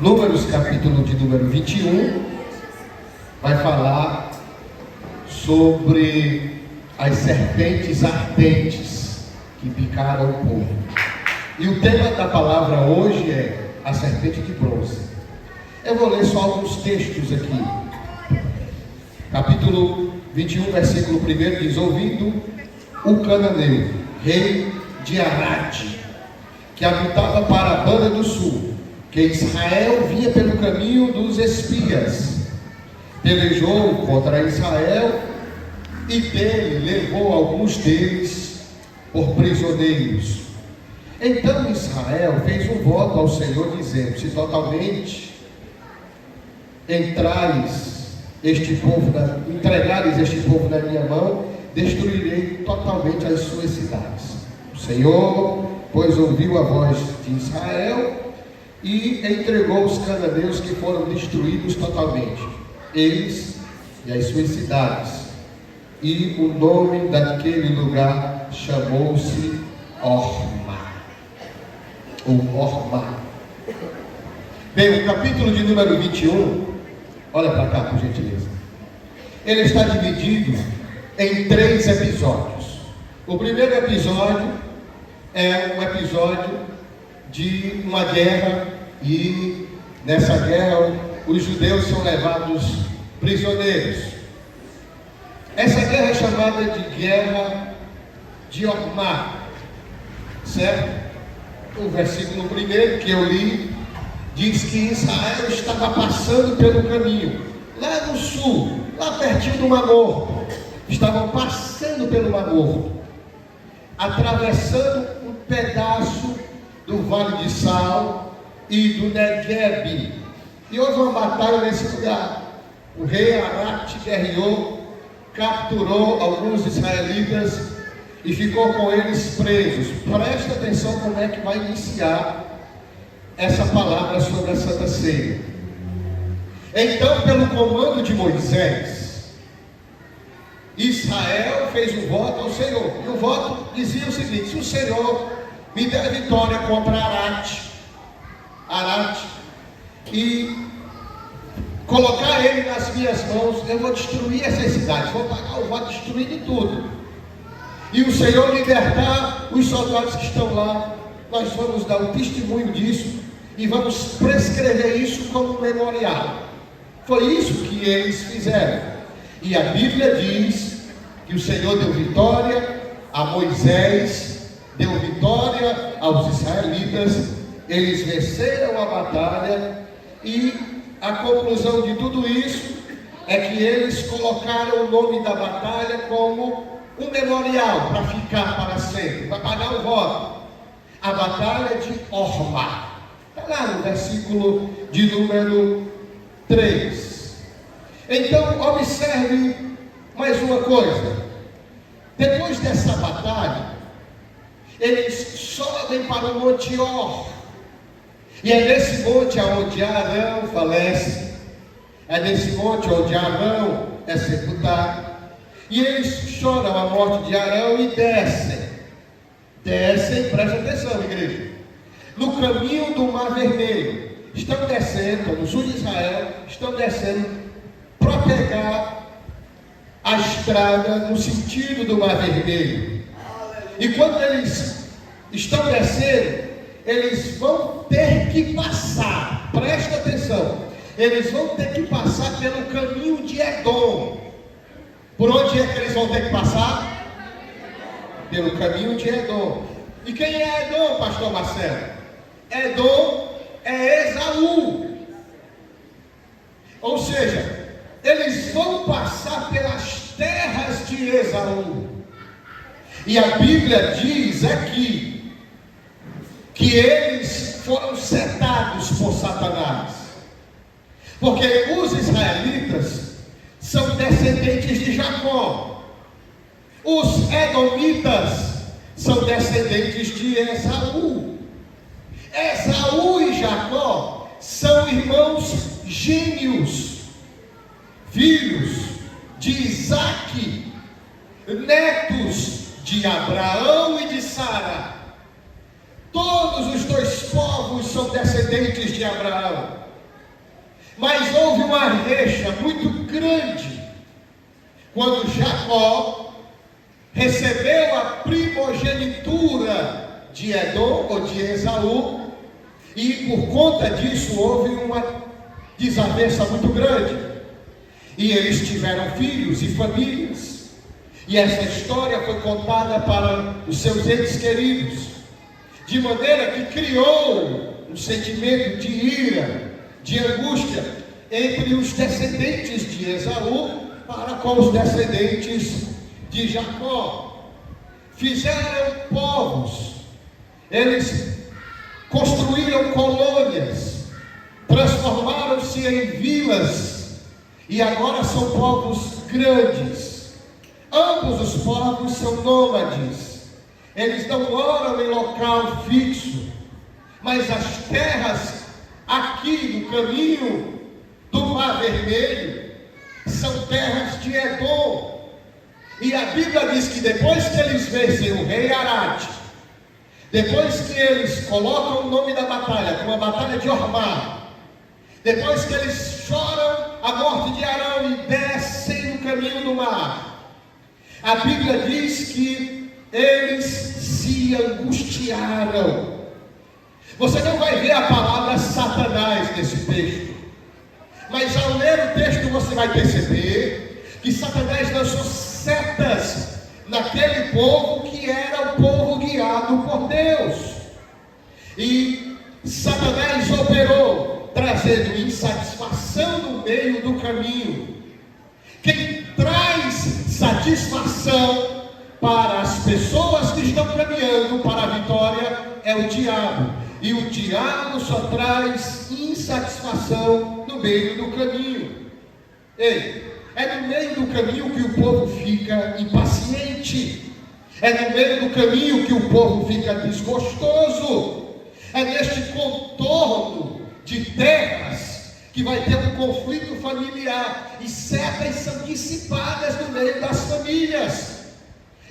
Números, capítulo de número 21, vai falar sobre as serpentes ardentes que picaram o povo. E o tema da palavra hoje é a serpente de bronze. Eu vou ler só alguns textos aqui. Capítulo 21, versículo 1 diz: ouvindo o cananeu, rei de Arade, que habitava para a banda do sul, que Israel vinha pelo caminho dos espias, pelejou contra Israel e dele levou alguns deles por prisioneiros. Então Israel fez um voto ao Senhor, dizendo: se totalmente entregares este povo na minha mão, destruirei totalmente as suas cidades. O Senhor, pois, ouviu a voz de Israel e entregou os cananeus, que foram destruídos totalmente, eles e as suas cidades. E o nome daquele lugar chamou-se Horma, ou Horma. Bem, o capítulo de número 21, olha para cá, por gentileza. Ele está dividido em 3 episódios. O primeiro episódio é um episódio de uma guerra, e nessa guerra os judeus são levados prisioneiros. Essa guerra é chamada de Guerra de Horma, certo? O versículo 1 que eu li diz que Israel estava passando pelo caminho, lá no sul, lá pertinho do Mar Morto. Estavam passando pelo Mar Morto, atravessando um pedaço do Vale de Sal e do Negueb. E houve uma batalha nesse lugar. O rei Arate guerreou, capturou alguns israelitas e ficou com eles presos. Presta atenção como é que vai iniciar essa palavra sobre a Santa Ceia. Então, pelo comando de Moisés, Israel fez um voto ao Senhor. E o voto dizia o seguinte: se o Senhor me der vitória contra Arate e colocar ele nas minhas mãos, eu vou destruir essas cidades, vou destruir de tudo. E o Senhor libertar os soldados que estão lá, nós vamos dar um testemunho disso e vamos prescrever isso como um memorial. Foi isso que eles fizeram. E a Bíblia diz que o Senhor deu vitória a Moisés, deu vitória aos israelitas, eles venceram a batalha, e a conclusão de tudo isso é que eles colocaram o nome da batalha como um memorial para ficar para sempre, para pagar o voto. A batalha de Horma, está lá no versículo de número 3. Então observe mais uma coisa. Depois dessa batalha, eles sobem para o Monte Hor, e é nesse monte onde Arão falece, é nesse monte onde Arão é sepultado, e eles choram a morte de Arão e descem, presta atenção, igreja, no caminho do Mar Vermelho. Estão descendo, no sul de Israel, estão descendo para pegar a estrada no sentido do Mar Vermelho. E quando eles estão descendo, eles vão ter que passar, presta atenção, eles vão ter que passar pelo caminho de Edom. Por onde é que eles vão ter que passar? Pelo caminho de Edom. E quem é Edom, pastor Marcelo? Edom é Esaú. Ou seja, eles vão passar pelas terras de Esaú. E a Bíblia diz aqui que eles foram setados por Satanás, porque os israelitas são descendentes de Jacó, os edomitas são descendentes de Esaú. Esaú e Jacó são irmãos gêmeos, filhos de Isaque, netos de Abraão e de Sara. Todos os dois povos são descendentes de Abraão. Mas houve uma rixa muito grande quando Jacó recebeu a primogenitura de Edom ou de Esaú, e por conta disso houve uma desavença muito grande, e eles tiveram filhos e famílias, e essa história foi contada para os seus entes queridos, de maneira que criou um sentimento de ira, de angústia entre os descendentes de Esaú para com os descendentes de Jacó. Fizeram povos, eles construíram colônias, transformaram-se em vilas, e agora são povos grandes. Ambos os povos são nômades, eles não moram em local fixo, mas as terras aqui no caminho do Mar Vermelho são terras de Edom. E a Bíblia diz que depois que eles vencem o rei Arad, depois que eles colocam o nome da batalha, como a batalha de Ormá, depois que eles choram a morte de Arão e descem no caminho do mar, a Bíblia diz que eles se angustiaram. Você não vai ver a palavra Satanás nesse texto, mas ao ler o texto você vai perceber que Satanás lançou setas naquele povo que era o povo guiado por Deus, e Satanás operou trazendo insatisfação no meio do caminho. Quem traz satisfação para as pessoas que estão caminhando para a vitória é o diabo, e o diabo só traz insatisfação no meio do caminho. É no meio do caminho que o povo fica impaciente, é no meio do caminho que o povo fica desgostoso, é neste contorno de terras que vai ter um conflito familiar, e setas são dissipadas no meio das famílias.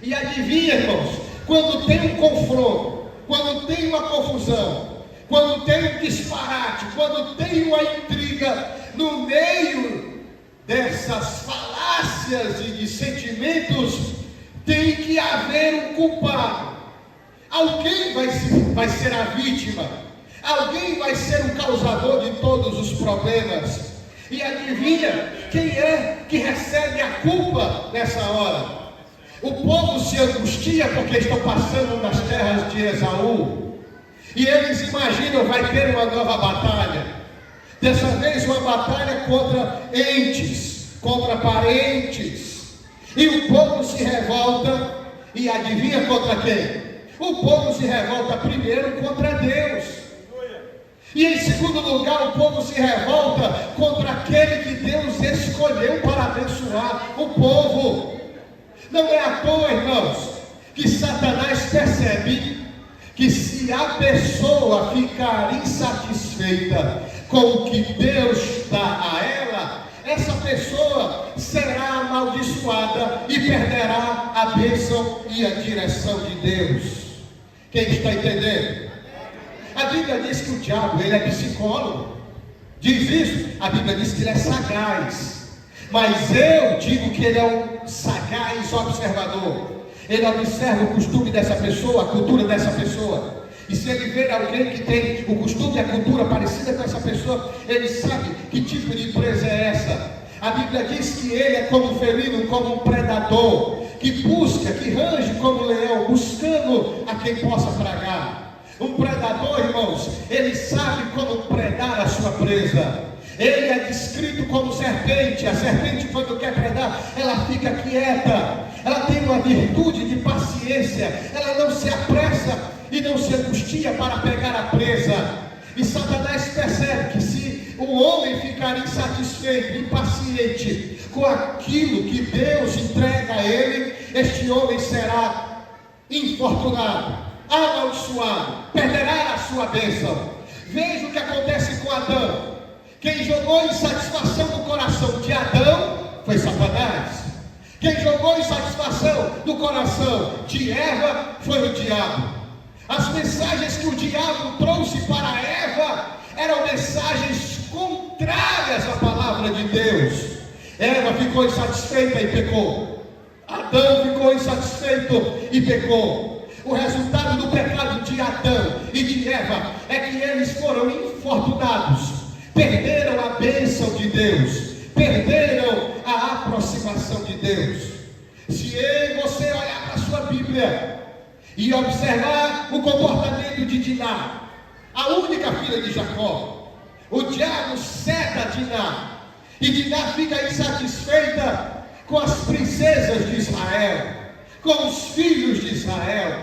E adivinha, irmãos, quando tem um confronto, quando tem uma confusão, quando tem um disparate, quando tem uma intriga, no meio dessas falácias e de sentimentos, tem que haver um culpado. Alguém vai ser a vítima, alguém vai ser o causador de todos os problemas. E adivinha quem é que recebe a culpa nessa hora? O povo se angustia porque estão passando nas terras de Esaú, e eles imaginam vai ter uma nova batalha, dessa vez uma batalha contra entes, contra parentes, e o povo se revolta, e adivinha contra quem? O povo se revolta primeiro contra Deus, e em segundo lugar o povo se revolta contra aquele que Deus escolheu para abençoar o povo. Não é à toa, irmãos, que Satanás percebe que se a pessoa ficar insatisfeita com o que Deus dá a ela, essa pessoa será amaldiçoada e perderá a bênção e a direção de Deus. Quem está entendendo? A Bíblia diz que o diabo, ele é psicólogo. Diz isso? A Bíblia diz que ele é sagaz. Mas eu digo que ele é um sagaz observador. Ele observa o costume dessa pessoa, a cultura dessa pessoa. E se ele ver alguém que tem o costume e a cultura parecida com essa pessoa, ele sabe que tipo de empresa é essa. A Bíblia diz que ele é como um felino, como um predador, que busca, que range como um leão, buscando a quem possa tragar. Um predador, irmãos, ele sabe como predar a sua presa. Ele é descrito como serpente. A serpente, quando quer predar, ela fica quieta, ela tem uma virtude de paciência, ela não se apressa e não se angustia para pegar a presa. E Satanás percebe que se o homem ficar insatisfeito, impaciente com aquilo que Deus entrega a ele, este homem será infortunado, amaldiçoado, perderá a sua bênção. Veja o que acontece com Adão. Quem jogou insatisfação no coração de Adão foi Satanás. Quem jogou insatisfação no coração de Eva foi o diabo. As mensagens que o diabo trouxe para Eva eram mensagens contrárias Eva ficou insatisfeita e pecou. Adão ficou insatisfeito e pecou. O resultado do pecado de Adão e de Eva é que eles foram infortunados, perderam a bênção de Deus, perderam a aproximação de Deus. Se você olhar para a sua Bíblia e observar o comportamento de Diná, a única filha de Jacó, o diabo ceda Diná, e Diná fica insatisfeita com as princesas de Israel, com os filhos de Israel,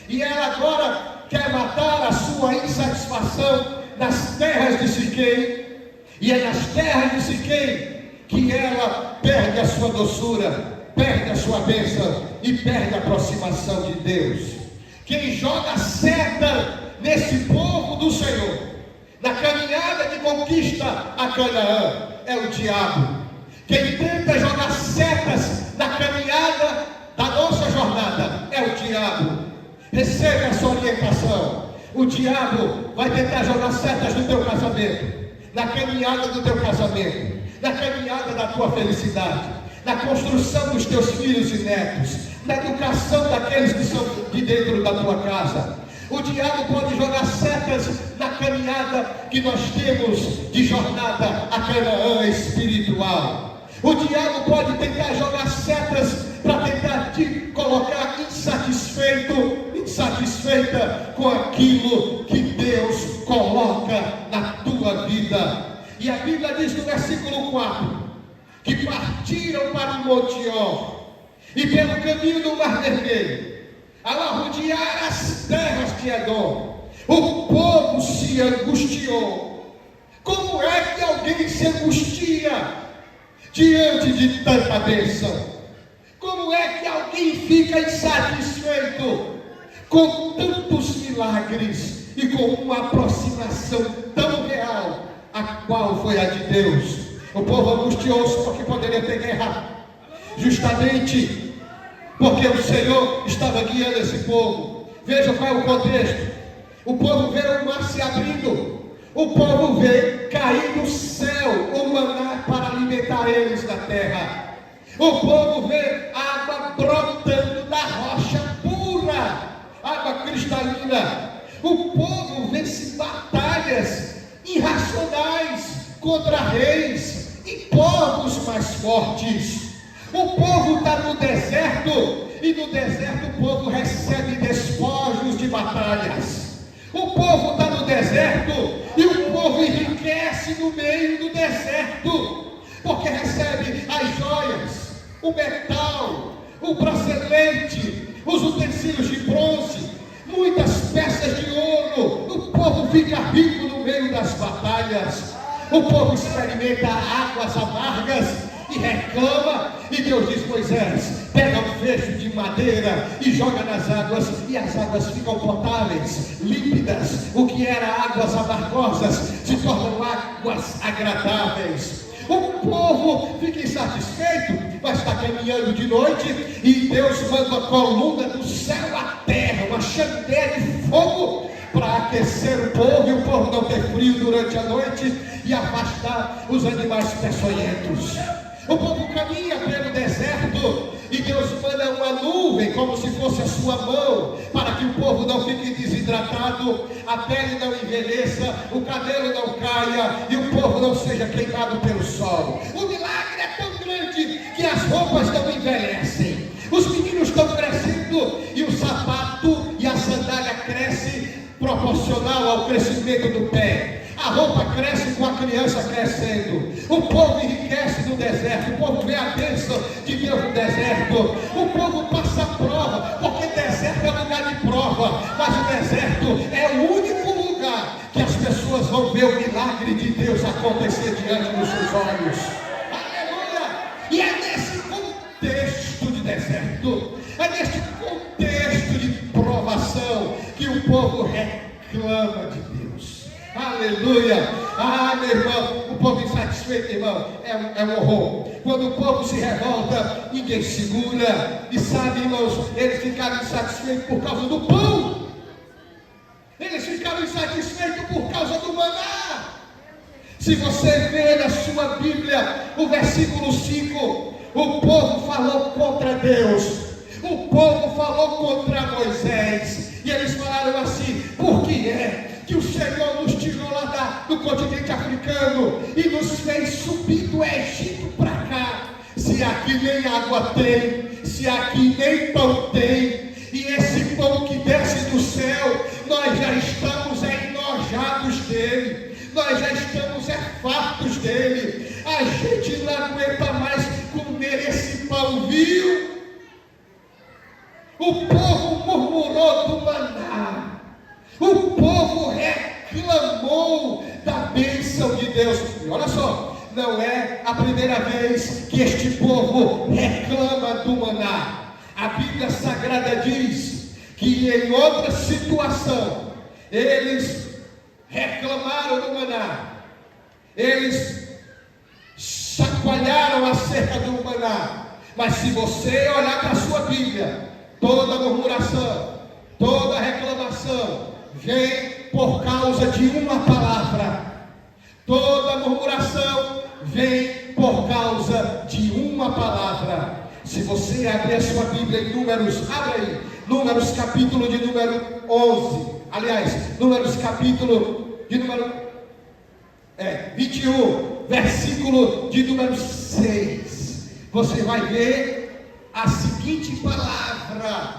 e ela agora quer matar a sua insatisfação nas terras de Siquém, e é nas terras de Siquém que ela perde a sua doçura, perde a sua bênção e perde a aproximação de Deus. Quem joga seta nesse povo do Senhor, na caminhada de conquista a Canaã, é o diabo. Quem tenta jogar setas na caminhada da nossa jornada é o diabo. Receba essa orientação. O diabo vai tentar jogar setas no teu casamento, na caminhada do teu casamento, na caminhada da tua felicidade, na construção dos teus filhos e netos, na educação daqueles que são de dentro da tua casa. O diabo pode jogar setas na caminhada que nós temos de jornada a Canaã espiritual. O diabo pode tentar jogar setas para tentar te colocar insatisfeita com aquilo que Deus coloca na tua vida. E a Bíblia diz no versículo 4, que partiram para o Monte Or, e pelo caminho do Mar Vermelho, ao arrodear as terras de Edom, o povo se angustiou. Como é que alguém se angustia diante de tanta bênção? Como é que alguém fica insatisfeito com tantos milagres e com uma aproximação tão real, a qual foi a de Deus? O povo angustiou-se porque poderia ter guerra, justamente porque o Senhor estava guiando esse povo. Veja qual é o contexto. O povo vê o mar se abrindo, o povo vê cair do céu o maná para alimentar eles na terra. O povo vê água brotando da rocha pura, água cristalina. O povo vence batalhas irracionais contra reis e povos mais fortes. O povo está no deserto, e no deserto o povo recebe despojos de batalhas. O povo está no deserto, e o povo enriquece no meio do deserto, porque recebe as joias, o metal, o bracelete, os utensílios de bronze, muitas peças de ouro. O povo fica rico no meio das batalhas. O povo experimenta águas amargas e reclama, e Deus diz: Moisés, pega um fecho de madeira e joga nas águas, e as águas ficam potáveis, límpidas. O que era águas amargosas se tornam águas agradáveis. O povo fica insatisfeito, mas está caminhando de noite, e Deus manda uma coluna do céu à terra, uma chandeira de fogo, para aquecer o povo, e o povo não ter frio durante a noite, e afastar os animais peçonhentos. O povo caminha pelo deserto, e Deus manda uma nuvem, como se fosse a sua mão, para que o povo não fique desidratado, a pele não envelheça, o cabelo não caia, e o povo não seja queimado pelo sol. O milagre é tão grande que as roupas não envelhecem, os meninos estão crescendo, e o sapato e a sandália crescem proporcional ao crescimento do pé. A roupa cresce com a criança crescendo. O povo enriquece no deserto. O povo vê a bênção de Deus no deserto. O povo passa a prova, porque deserto é lugar de prova, mas o deserto é o único lugar que as pessoas vão ver o milagre de Deus acontecer diante dos seus olhos. Aleluia! E é nesse contexto de deserto, é neste contexto de provação, que o povo reclama de Deus. Aleluia! Ah, meu irmão, o povo insatisfeito, irmão, é um horror. Quando o povo se revolta, ninguém segura. E sabe, irmãos, eles ficaram insatisfeitos por causa do pão. Eles ficaram insatisfeitos por causa do maná. Se você vê na sua Bíblia o versículo 5, o povo falou contra Deus, o povo falou contra Moisés, e eles falaram assim: por que é que o Senhor nos tirou lá do continente africano e nos fez subir do Egito para cá, se aqui nem água tem, se aqui nem pão tem, e esse pão que desce do céu, nós já estamos enojados dele, nós já estamos fartos dele, a gente não aguenta mais comer esse pão, viu? O povo murmurou do maná, o povo reclamou da bênção de Deus. E olha só, não é a primeira vez que este povo reclama do maná. A Bíblia Sagrada diz que em outra situação eles reclamaram do maná, eles chacoalharam acerca do maná. Mas se você olhar para a sua Bíblia, toda murmuração, toda reclamação vem por causa de uma palavra. Toda murmuração vem por causa de uma palavra. Se você abrir a sua Bíblia em Números, abre aí, Números capítulo de número 11. Aliás, Números capítulo de número 21, versículo de número 6. Você vai ver a seguinte palavra.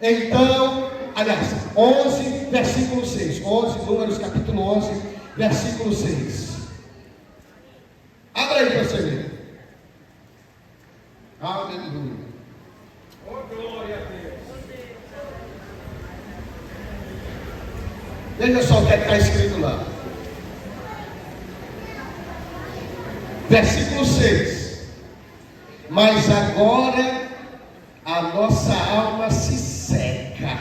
Então, aliás, 11, versículo 6. 11, Números capítulo 11, versículo 6. Abra aí para você ver. Aleluia. Oh, glória a Deus. Veja só o que está escrito lá. Versículo 6. Mas agora a nossa alma se seca.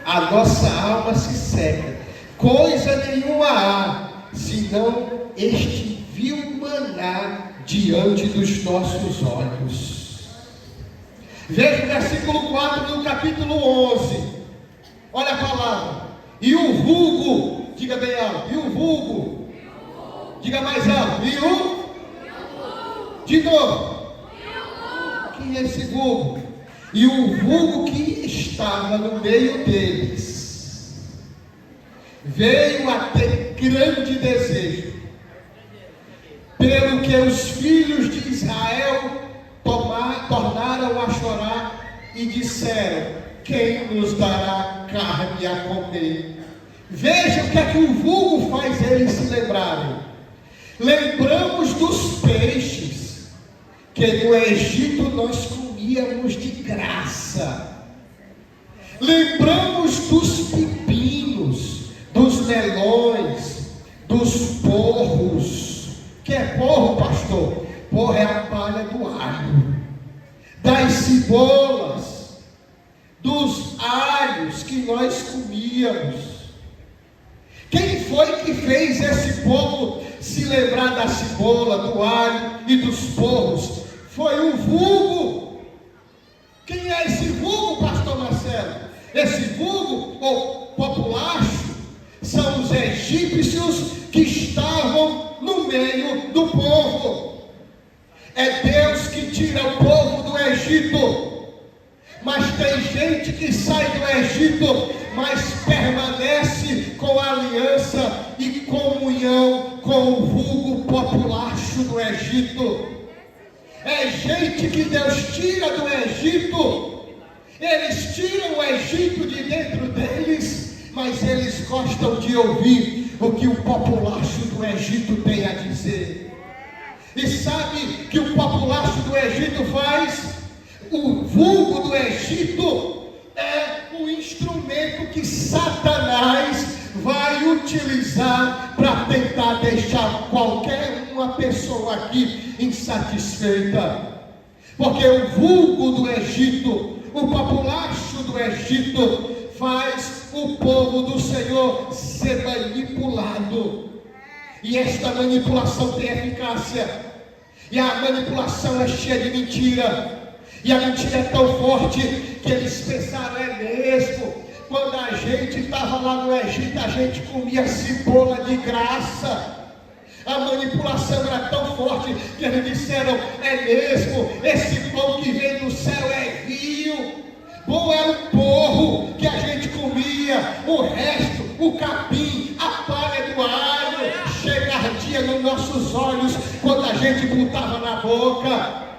A nossa alma se seca. Coisa nenhuma há, senão este vil maná diante dos nossos olhos. Veja o versículo 4 do capítulo 11. Olha a palavra. E o vulgo, diga bem alto. E o vulgo, diga mais alto. E o de novo. Quem é esse vulgo? E o vulgo que estava no meio deles veio a ter grande desejo, pelo que os filhos de Israel tornaram a chorar e disseram: quem nos dará carne a comer? Veja o que é que o vulgo faz eles se lembrarem. Lembramos dos peixes que no Egito nós comíamos de graça. Lembramos dos pepinos, dos melões, dos porros. Que é porro, pastor? Porro é a palha do alho. Das cebolas, dos alhos que nós comíamos. Quem foi que fez esse povo se lembrar da cebola, do alho e dos porros? Foi o vulgo. Quem é esse vulgo, pastor Marcelo? Esse vulgo, ou populacho, são os egípcios que estavam no meio do povo. É Deus que tira o povo do Egito. Mas tem gente que sai do Egito, mas permanece com aliança e comunhão com o vulgo populacho do Egito. É gente que Deus tira do Egito. Eles tiram o Egito de dentro deles, mas eles gostam de ouvir o que o populacho do Egito tem a dizer. E sabe que o populacho do Egito faz? O vulgo do Egito é o instrumento que Satanás vai utilizar para tentar deixar qualquer uma pessoa aqui insatisfeita. Porque o vulgo do Egito, o populacho do Egito, faz o povo do Senhor ser manipulado. E esta manipulação tem eficácia. E a manipulação é cheia de mentira. E a mentira é tão forte que eles pensaram: é mesmo, Quando a gente estava lá no Egito, a gente comia cebola de graça. A manipulação era tão forte que eles disseram: é mesmo, esse pão que vem do céu é vil. Bom era o porro que a gente comia, o resto, o capim, a palha do alho, chega ardia nos nossos olhos quando a gente botava na boca.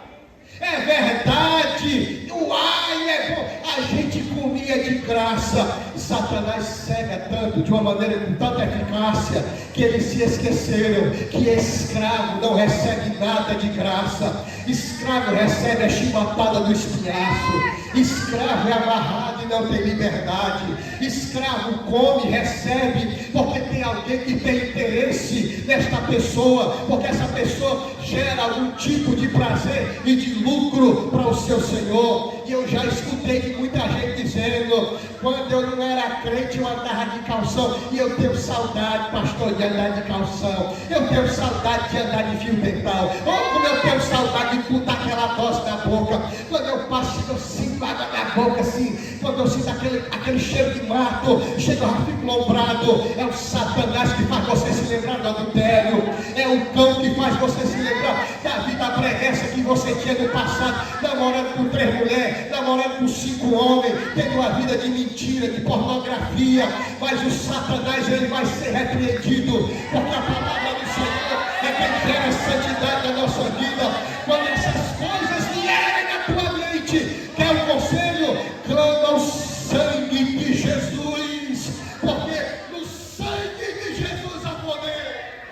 É verdade, o alho é bom, a gente comia de graça. Satanás cega tanto, de uma maneira com tanta eficácia, que eles se esqueceram que escravo não recebe nada de graça. Escravo recebe a chibatada do espinhaço. Escravo é amarrado e não tem liberdade. Escravo come, recebe, porque tem alguém que tem interesse nesta pessoa, porque essa pessoa gera algum tipo de prazer e de lucro para o seu Senhor. E eu já escutei de muita gente dizendo: quando eu não era crente eu andava de calção, e eu tenho saudade, pastor, de andar de calção. Eu tenho saudade de andar de fio dental. Oh, como eu tenho saudade de botar aquela dose na boca. Quando eu passo, eu sinto água na boca assim. Quando eu sinto aquele cheiro de mato, chega a fico lombrado. É o Satanás que faz você se lembrar do adultério. É o cão que faz você se lembrar da vida preguiça que você tinha no passado, namorando com 3 mulheres, namorando com 5 homens, tendo uma vida de mentira, de pornografia. Mas o Satanás, ele vai ser repreendido, porque a palavra do Senhor é quem gera a santidade da nossa vida. Quando essas coisas vierem na tua mente, quer um conselho? Clama o sangue de Jesus, porque no sangue de Jesus há poder.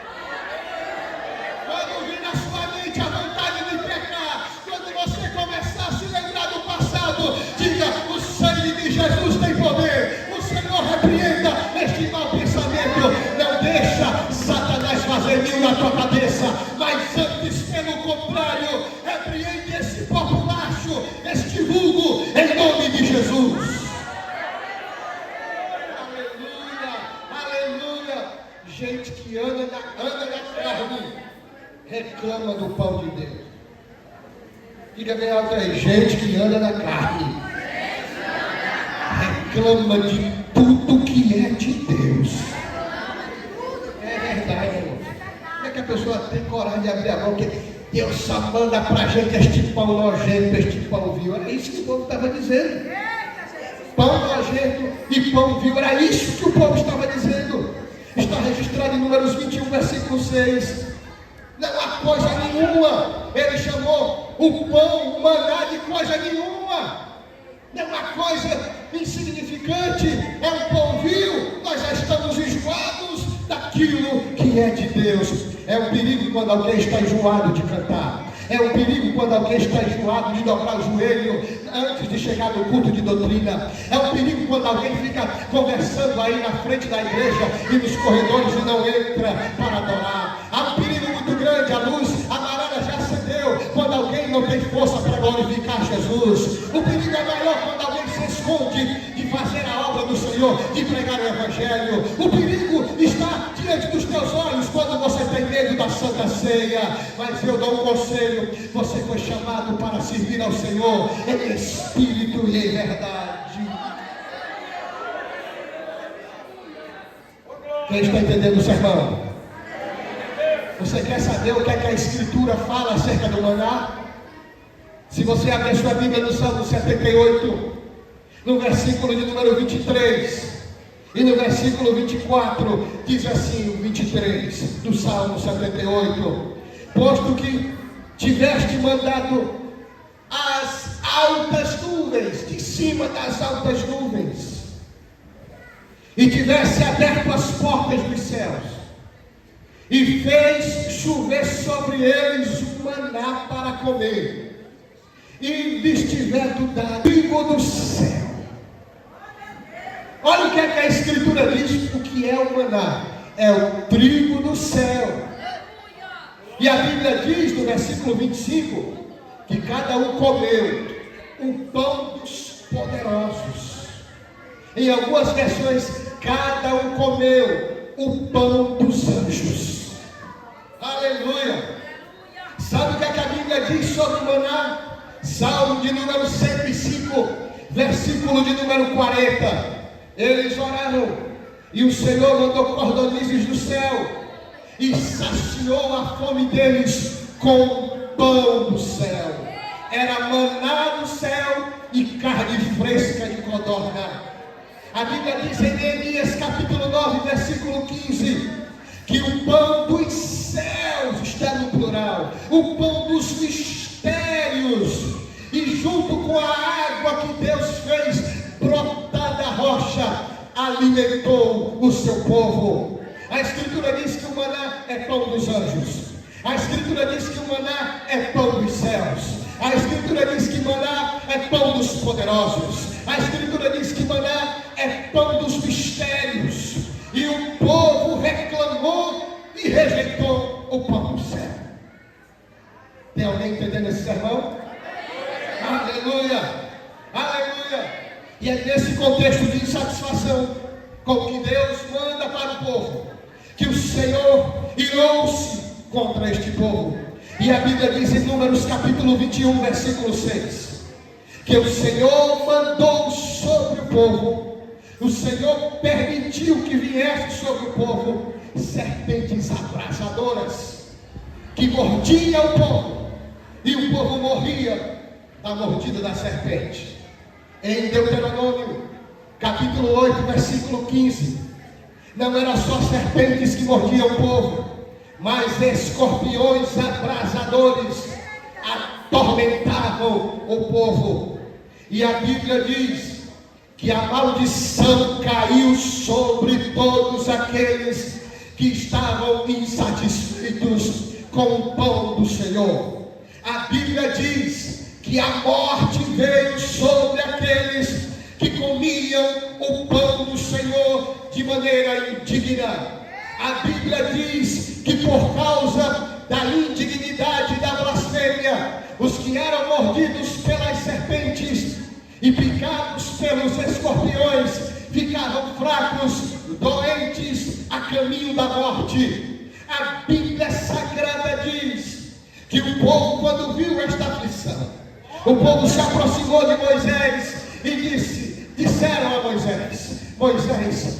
Quando vir na sua mente a vontade de pecar, quando você começar a se lembrar do passado, diga: o sangue de Jesus tem poder. O Senhor repreenda este mau pensamento. Não deixa Satanás fazer mil na tua cabeça, mas antes, pelo contrário, repreende esse populacho, este vulgo, em nome de Jesus. Aleluia, aleluia. Gente que anda na carne reclama do pão de Deus. Diga bem alto aí: gente que anda na carne reclama de tudo que é de Deus. É verdade, irmão. Como é que a pessoa tem coragem de abrir a boca? Deus só manda pra gente este pão nojento, este pão vil. Era isso que o povo estava dizendo. Pão nojento e pão vil. Era isso que o povo estava dizendo. Está registrado em Números 21, versículo 6. Não há coisa nenhuma. Ele chamou o pão, o maná, de coisa nenhuma. Não há coisa insignificante. É um pão vil. Nós já estamos enjoados daquilo que é de Deus. É um perigo quando alguém está enjoado de cantar. É um perigo quando alguém está enjoado de dobrar o joelho antes de chegar no culto de doutrina. É um perigo quando alguém fica conversando aí na frente da igreja e nos corredores e não entra para adorar. Há um perigo muito grande. A luz amarela já acendeu quando alguém não tem força para glorificar Jesus. O perigo é maior quando alguém se esconde de fazer a obra do Senhor, de pregar o Evangelho. O perigo está diante dos teus olhos quando você tem medo da Santa Ceia. Mas eu dou um conselho: você foi chamado para servir ao Senhor em espírito e em verdade. Quem está entendendo o sermão? Você quer saber o que é que a Escritura fala acerca do maná? Se você abrir sua Bíblia no Salmo 78, no versículo de número 23 e no versículo 24, diz assim: o 23 do Salmo 78: posto que tiveste mandado as altas nuvens, de cima das altas nuvens, e tivesse aberto as portas dos céus, e fez chover sobre eles o maná para comer, e lhes tiver dado trigo do céu. Olha o que é que a Escritura diz: o que é o maná? É o trigo do céu. E a Bíblia diz no versículo 25 que cada um comeu o pão dos poderosos. Em algumas versões, cada um comeu o pão dos anjos. Aleluia! Sabe o que é que a Bíblia diz sobre o maná? Salmo de número 105, versículo de número 40. Eles oraram, e o Senhor mandou cordonizes do céu, e saciou a fome deles com pão do céu. Era maná do céu e carne fresca de codorna. A Bíblia diz em Neemias capítulo 9, versículo 15, que o pão dos céus está no plural, o pão dos mistérios, e junto com a água que Deus fez brotar da rocha, alimentou o seu povo. A Escritura diz que o maná é pão dos anjos. A Escritura diz que o maná é pão dos céus. A Escritura diz que maná é pão dos poderosos. A Escritura diz que maná é pão dos mistérios. E o povo reclamou e rejeitou o pão do céu. Tem alguém entendendo esse sermão? Aleluia! Aleluia! E é nesse contexto de insatisfação com que Deus manda para o povo, que o Senhor irou-se contra este povo. E a Bíblia diz em Números capítulo 21, versículo 6, que o Senhor mandou sobre o povo, o Senhor permitiu que viesse sobre o povo serpentes abrasadoras, que mordiam o povo, e o povo morria da mordida da serpente. Em Deuteronômio capítulo 8, versículo 15, não eram só serpentes que mordiam o povo, mas escorpiões abrasadores atormentavam o povo. E a Bíblia diz que a maldição caiu sobre todos aqueles que estavam insatisfeitos com o pão do Senhor. A Bíblia diz que a morte veio sobre aqueles que comiam o pão do Senhor de maneira indigna. A Bíblia diz que por causa da indignidade e da blasfêmia, os que eram mordidos pelas serpentes e picados pelos escorpiões ficavam fracos, doentes, a caminho da morte. A Bíblia Sagrada diz que o povo, quando viu esta aflição, o povo se aproximou de Moisés e disseram a Moisés: Moisés,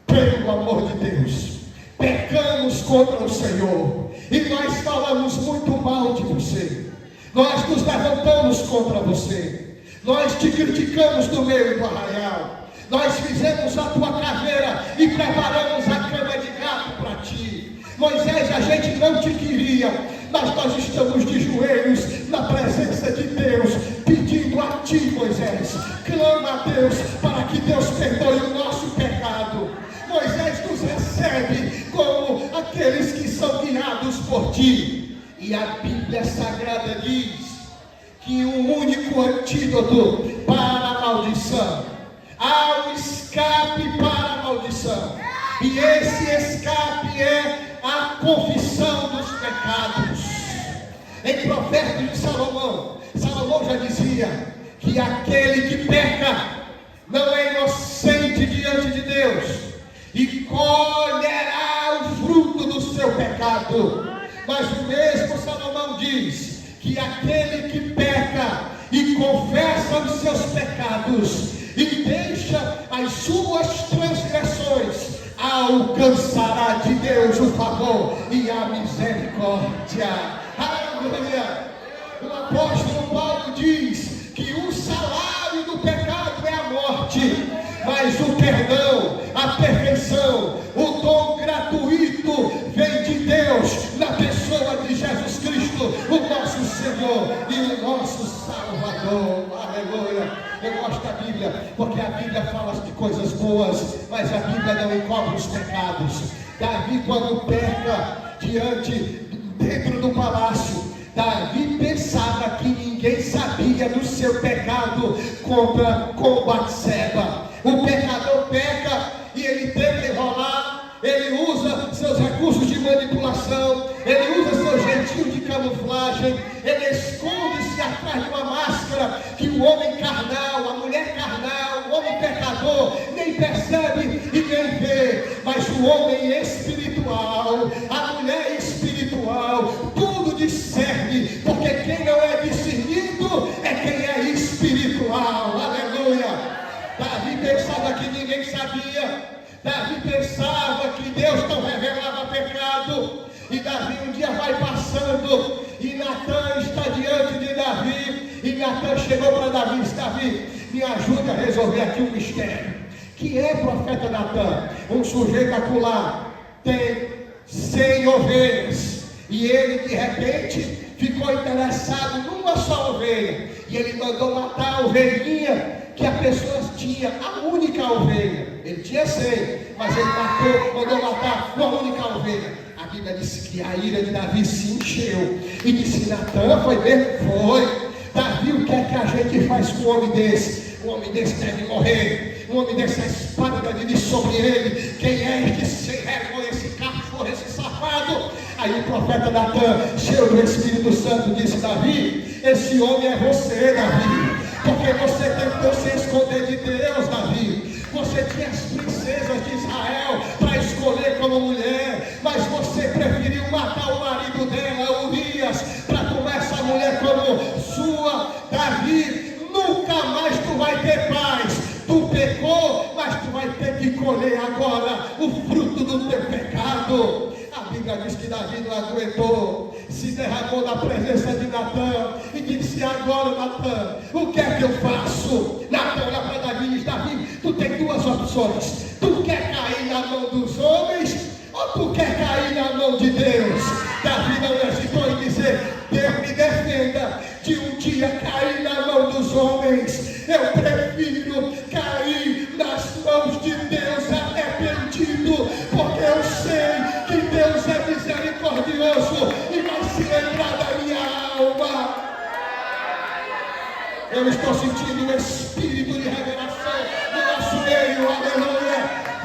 pelo amor de Deus, pecamos contra o Senhor, e nós falamos muito mal de você, nós nos levantamos contra você, nós te criticamos no meio do arraial, nós fizemos a tua caveira e preparamos a cama de gato para ti. Moisés, a gente não te queria, mas nós estamos de joelhos na presença de Deus, pedindo a ti, Moisés, clama a Deus para que Deus perdoe o nosso pecado. Moisés, nos recebe como aqueles que são guiados por ti. E a Bíblia Sagrada diz que o único antídoto para a maldição, há um escape para a maldição, e esse escape é a confissão dos pecados. Em Provérbios de Salomão, Salomão já dizia que aquele que peca não é inocente diante de Deus, e colherá o fruto do seu pecado. Mas o mesmo Salomão diz que aquele que peca e confessa os seus pecados e deixa as suas transgressões, alcançará de Deus o favor e a misericórdia. Aleluia! O apóstolo Paulo diz que o salário do pecado é a morte, mas o perdão, a perfeição, o dom gratuito vem de Deus na pessoa de Jesus Cristo, o nosso Senhor e o nosso Salvador. Aleluia! Eu gosto da Bíblia, porque a Bíblia fala de coisas boas, mas a Bíblia não encobre os pecados. Davi, quando peca dentro do palácio, Davi pensava que ninguém sabia do seu pecado com Batseba. O pecador peca e ele tenta enrolar, ele usa seus recursos de manipulação, ele usa seu jeitinho de camuflagem, ele esconde-se atrás de uma máscara que o homem carnal, a mulher carnal, o homem pecador nem percebe e nem vê, mas o homem espiritual, a mulher espiritual, tudo discerne, porque quem não é discernido é quem é espiritual. Aleluia! Davi pensava que ninguém sabia fato. E Davi um dia vai passando, e Natan está diante de Davi, e Natan chegou para Davi e disse: Davi, me ajuda a resolver aqui um mistério. Que é, profeta Natan? Um sujeito acolá tem 100 ovelhas, e ele de repente ficou interessado numa só ovelha, e ele mandou matar a ovelhinha que a pessoa tinha, a única ovelha. Ele tinha 100, mas ele mandou matar uma única ovelha. A Bíblia disse que a ira de Davi se encheu e disse: Natan, foi mesmo? Foi. Davi, o que é que a gente faz com um homem desse? Um homem desse deve morrer. Um homem desse, a espada deve vir sobre ele. Quem é este sem vergonha, esse cachorro, esse safado? Aí o profeta Natan, cheio do Espírito Santo, disse: Davi, esse homem é você, Davi, porque você tentou se esconder de Deus, Davi. Você tinha as princesas de Israel para escolher como mulher, mas você preferiu matar o marido dela, Urias, para tomar essa mulher como sua. Davi, nunca mais tu vai ter paz. Tu pecou, mas tu vai ter que colher agora o fruto do teu pecado. A Bíblia diz que Davi não aguentou, se derramou na presença de Natan e disse: agora, Natan, o que é que eu faço? Natan olha para Davi e diz: Davi, tu tem duas opções. Tu quer cair na mão dos homens ou tu quer cair na mão de Deus? Davi não hesitou em dizer: Deus me defenda de um dia cair na mão dos homens. Eu prefiro cair nas mãos de Deus arrependido, porque eu sei que Deus é misericordioso e vai se lembrar da minha alma. Eu estou sentindo um espírito de revelação no nosso meio, aleluia.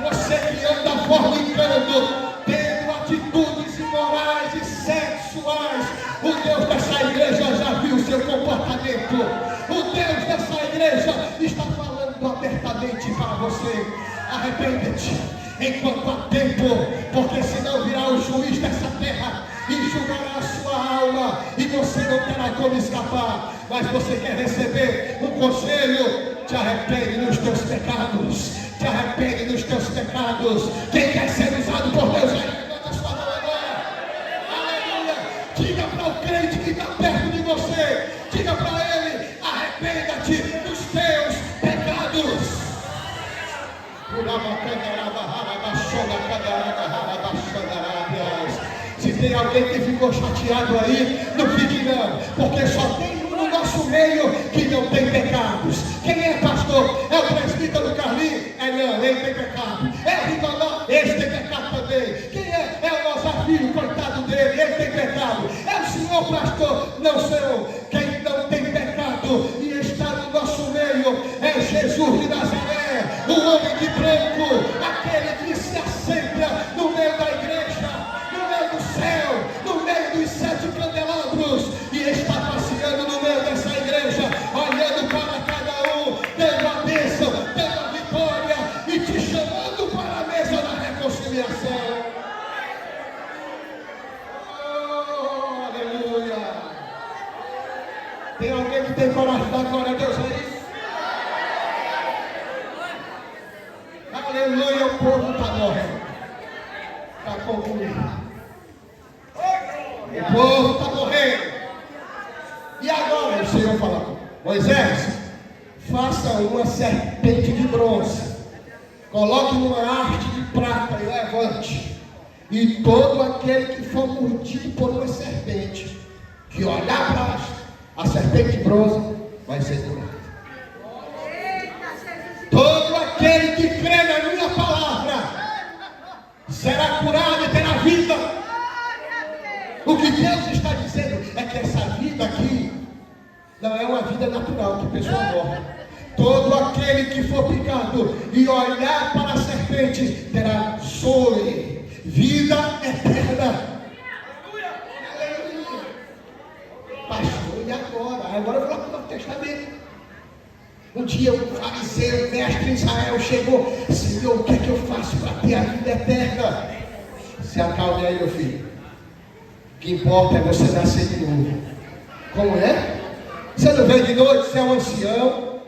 Você que anda fornicando, tendo atitudes imorais e sexuais, o Deus dessa igreja já viu o seu comportamento. O Deus dessa igreja está falando abertamente para você: arrepende-te enquanto há tempo, porque senão virá o juiz dessa terra e julgará a sua alma, e você não terá como escapar. Mas você quer receber um conselho? Te arrepende dos teus pecados, te arrepende dos teus pecados. Quem quer ser usado por Deus, levanta a sua mão agora, aleluia. Diga para o crente que está perto de você, diga para ele: arrependa-te dos teus pecados. Se tem alguém que ficou chateado aí, não fique não, porque só tem um no nosso meio que não tem pecados. Quem é, pastor? É o presbítero Carlinhos? É não, ele tem pecado. É o Rigonó? Esse tem pecado também. Quem é? É o nosso filho, coitado dele, ele tem pecado. É o senhor, pastor? Não, senhor. Quem não tem pecado e está no nosso meio é Jesus de Nazaré, o homem de branco, aquele que se assenta no meio da igreja, no meio do céu, no meio dos 7 candelabros, e está passeando no meio dessa igreja, olhando para cada um, dando a bênção, dando a vitória e te chamando para a mesa da reconciliação. Oh, aleluia! Tem alguém que tem coragem de dar glória a Deus aí? Aleluia, o povo está morrendo. Para concluir, o povo está morrendo. E agora o Senhor fala: Moisés, faça uma serpente de bronze, coloque numa haste de prata e levante. E todo aquele que for mordido por uma serpente, que olhar para a serpente de bronze, vai ser curado. Todo aquele que crê na minha palavra será curado e terá vida. O que Deus está dizendo é que essa vida aqui não é uma vida natural, que a pessoa morre. Todo aquele que for picado e olhar para a serpente terá sobre vida eterna. Aleluia. Pastor, e agora? Agora eu vou lá para o Novo Testamento. Um dia um fariseu, mestre em Israel, chegou: Senhor, o que é que eu faço para ter a vida eterna? Se acalme aí, meu filho. O que importa é você nascer de novo. Como é? Você não veio de noite, você é um ancião,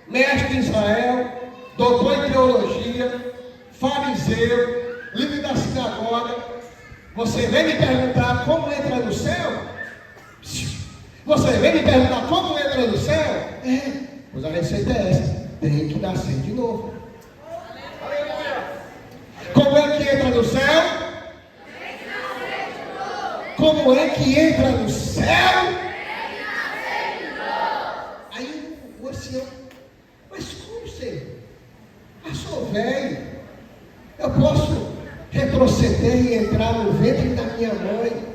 mestre em Israel, doutor em teologia, fariseu, líder da sinagoga. Você vem me perguntar como entra no céu? Você vem me perguntar como entra no céu? Pois a receita é essa: tem que nascer de novo. Como é que entra no céu? Tem que nascer de novo. Como é que entra no céu? Tem que nascer de novo. Aí o ancião: mas como, Senhor? Eu sou velho, eu posso retroceder e entrar no ventre da minha mãe.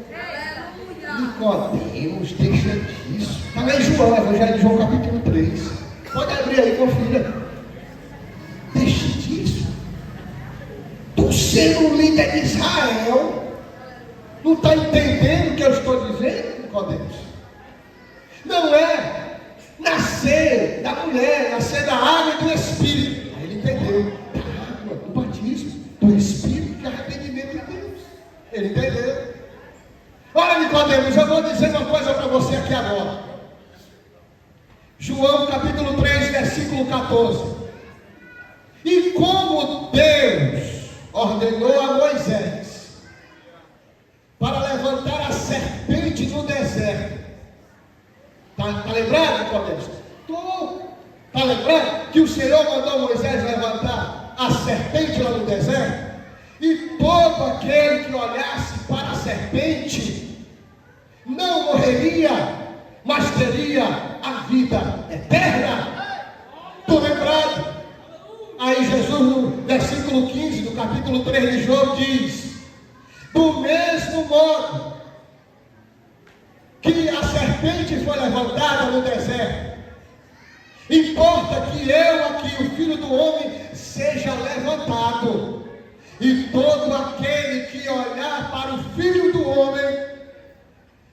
Nicodemos, deixa disso. Está lá em João, Evangelho de João, capítulo 3. Pode abrir aí, confira. Deixa disso. Tu sendo um líder de Israel, não está entendendo o que eu estou dizendo, Nicodemos? Não é nascer da mulher, nascer da água e do Espírito. Aí ele entendeu. Da água, do batismo, do Espírito, que é arrependimento a Deus. Ele entendeu. Olha, Nicodemos, eu vou dizer uma coisa para você aqui agora. João capítulo 3, versículo 14. E como Deus ordenou a Moisés para levantar a serpente no deserto. Está lembrado, Nicodemos? Está lembrado que o Senhor mandou Moisés levantar a serpente lá no deserto? E todo aquele que olhasse para a serpente não morreria, mas teria a vida eterna. Estou lembrado? Aí Jesus, no versículo 15 do capítulo 3 de João, diz: do mesmo modo que a serpente foi levantada no deserto, importa que eu aqui, o Filho do Homem, seja levantado, e todo aquele que olhar para o Filho do Homem,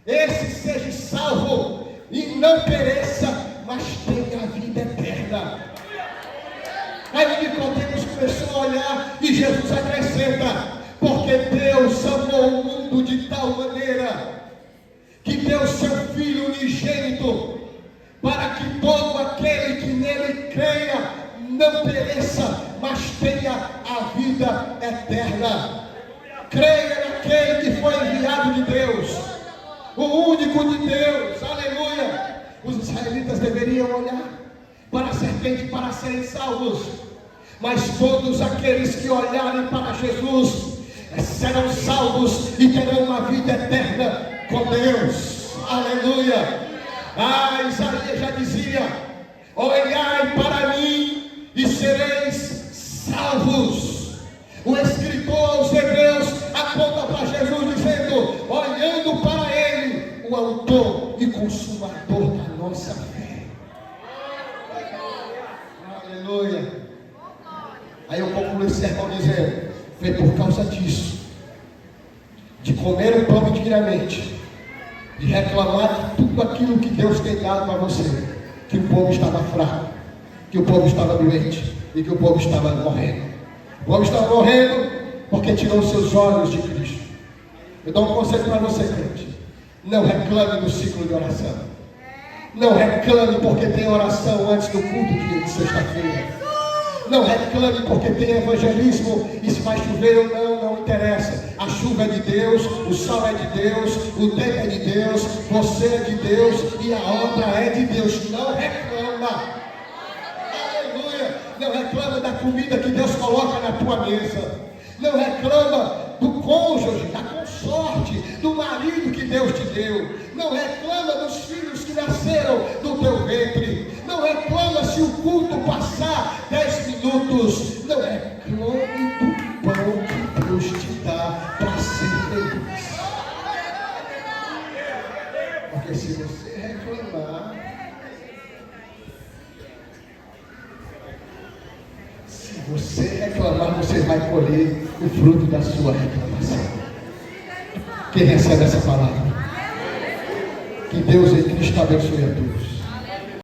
esse seja salvo e não pereça, mas tenha a vida eterna. Aí Nicodemos começou a olhar e Jesus acrescenta: porque Deus amou o mundo de tal maneira que deu seu Filho unigênito, para que todo aquele que nele creia não pereça, mas tenha a vida eterna. Creia naquele que foi enviado de Deus, o único de Deus, aleluia. Os israelitas deveriam olhar para a serpente para serem salvos, mas todos aqueles que olharem para Jesus serão salvos e terão uma vida eterna com Deus, aleluia. Isaías já dizia: olhai para mim e sereis salvos. O escritor aos Hebreus aponta para Jesus dizendo: olhando para Ele, o autor e consumador da nossa fé. Aleluia. Aí eu concluo esse sermão dizendo: foi por causa disso, de comer o pão dignamente, de reclamar de tudo aquilo que Deus tem dado para você, que o povo estava fraco, que o povo estava doente e que o povo estava morrendo. O povo estava morrendo porque tirou seus olhos de Cristo. Eu dou um conselho para você, crente: não reclame do ciclo de oração. Não reclame porque tem oração antes do culto de sexta-feira. Não reclame porque tem evangelismo e se vai chover ou não, não interessa. A chuva é de Deus, o sol é de Deus, o tempo é de Deus, você é de Deus e a obra é de Deus. Não reclama. Aleluia. Não reclama da comida que Deus coloca na tua mesa. Não reclama do cônjuge, da consorte, do marido que Deus te deu. Não reclama dos filhos que nasceram do teu ventre. Não reclama se o culto passar 10 minutos. Não reclame do pão que Deus te dá para ser feliz. Porque se você reclamar, você vai colher o fruto da sua reclamação. Quem recebe essa palavra? Que Deus em Cristo abençoe a todos.